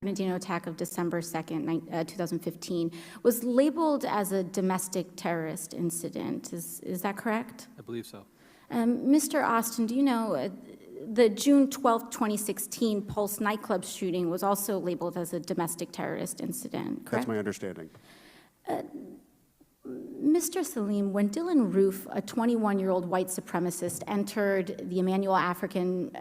Bernardino attack of December 2nd, 2015, was labeled as a domestic terrorist incident. Is that correct? I believe so. Mr. Austin, do you know the June 12, 2016 Pulse nightclub shooting was also labeled as a domestic terrorist incident, correct? That's my understanding. Mr. Salim, when Dylan Roof, a 21-year-old white supremacist, entered the Emmanuel African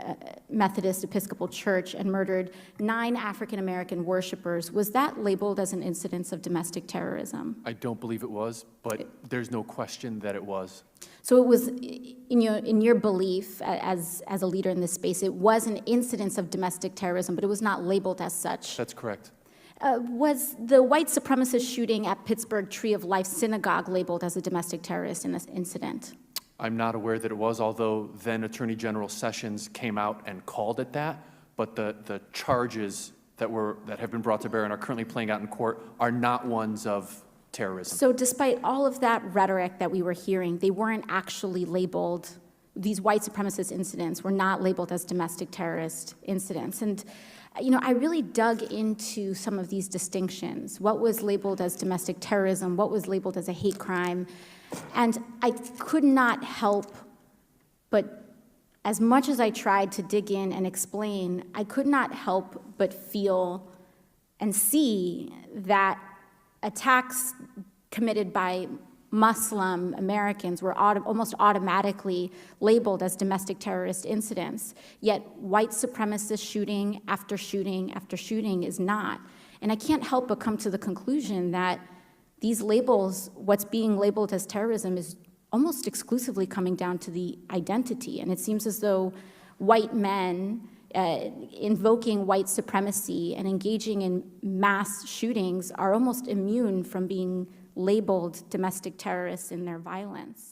Methodist Episcopal Church and murdered 9 African-American worshipers, was that labeled as an incidence of domestic terrorism? I don't believe it was, but there's no question that it was. So it was, in your belief as a leader in this space, it was an incidence of domestic terrorism, but it was not labeled as such. That's correct. Was the white supremacist shooting at Pittsburgh Tree of Life Synagogue labeled as a domestic terrorist incident? I'm not aware that it was, although then Attorney General Sessions came out and called it that, but the charges that have been brought to bear and are currently playing out in court are not ones of terrorism. So despite all of that rhetoric that we were hearing, they weren't actually labeled, these white supremacist incidents were not labeled as domestic terrorist incidents. And I really dug into some of these distinctions. What was labeled as domestic terrorism? What was labeled as a hate crime? And I could not help but, as much as I tried to dig in and explain, I could not help but feel and see that attacks committed by Muslim Americans were almost automatically labeled as domestic terrorist incidents, yet white supremacist shooting after shooting after shooting is not. And I can't help but come to the conclusion that these labels, what's being labeled as terrorism, is almost exclusively coming down to the identity. And it seems as though white men invoking white supremacy and engaging in mass shootings are almost immune from being labeled domestic terrorists in their violence.